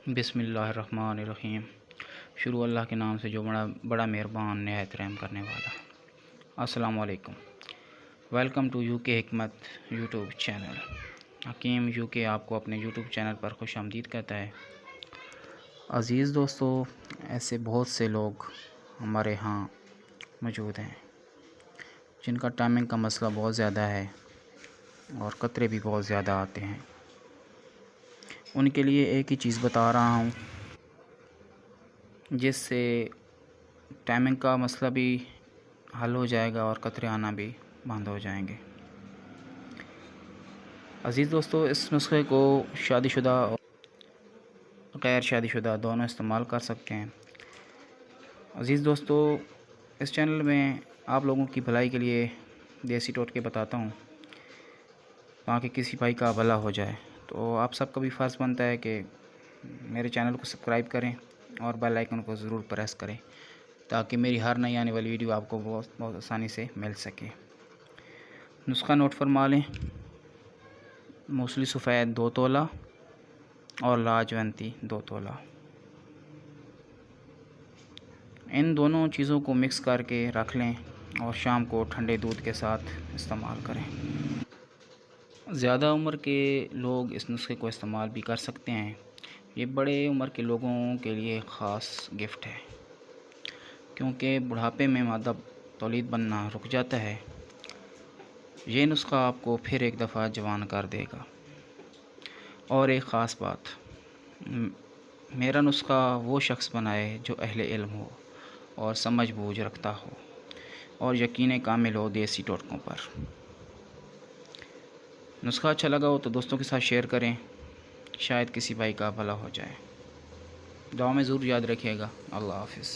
بسم اللہ الرحمن الرحیم۔ شروع اللہ کے نام سے جو بڑا مہربان نہایت رحم کرنے والا۔ السلام علیکم، ویلکم ٹو یو کے حکمت یوٹیوب چینل۔ حکیم یو کے آپ کو اپنے یوٹیوب چینل پر خوش آمدید کہتا ہے۔ عزیز دوستو، ایسے بہت سے لوگ ہمارے ہاں موجود ہیں جن کا ٹائمنگ کا مسئلہ بہت زیادہ ہے اور قطرے بھی بہت زیادہ آتے ہیں۔ ان کے لیے ایک ہی چیز بتا رہا ہوں جس سے ٹائمنگ کا مسئلہ بھی حل ہو جائے گا اور قطرے آنا بھی بند ہو جائیں گے۔ عزیز دوستو، اس نسخے کو شادی شدہ اور غیر شادی شدہ دونوں استعمال کر سکتے ہیں۔ عزیز دوستو، اس چینل میں آپ لوگوں کی بھلائی کے لیے دیسی ٹوٹکے بتاتا ہوں تاکہ کسی بھائی کا بھلا ہو جائے۔ تو آپ سب کا بھی فرض بنتا ہے کہ میرے چینل کو سبسکرائب کریں اور بیل آئیکن کو ضرور پریس کریں تاکہ میری ہر نئی آنے والی ویڈیو آپ کو بہت آسانی سے مل سکے۔ نسخہ نوٹ فرما لیں۔ موصلی سفید 2 تولہ اور لاجونتی 2 تولہ، ان دونوں چیزوں کو مکس کر کے رکھ لیں اور شام کو ٹھنڈے دودھ کے ساتھ استعمال کریں۔ زیادہ عمر کے لوگ اس نسخے کو استعمال بھی کر سکتے ہیں۔ یہ بڑے عمر کے لوگوں کے لیے خاص گفٹ ہے کیونکہ بڑھاپے میں مادہ تولید بننا رک جاتا ہے۔ یہ نسخہ آپ کو پھر ایک دفعہ جوان کر دے گا۔ اور ایک خاص بات، میرا نسخہ وہ شخص بنائے جو اہل علم ہو اور سمجھ بوجھ رکھتا ہو اور یقین کامل ہو دیسی ٹوٹکوں پر۔ نسخہ اچھا لگا ہو تو دوستوں کے ساتھ شیئر کریں، شاید کسی بھائی کا بھلا ہو جائے۔ دعا میں ضرور یاد رکھیے گا۔ اللہ حافظ۔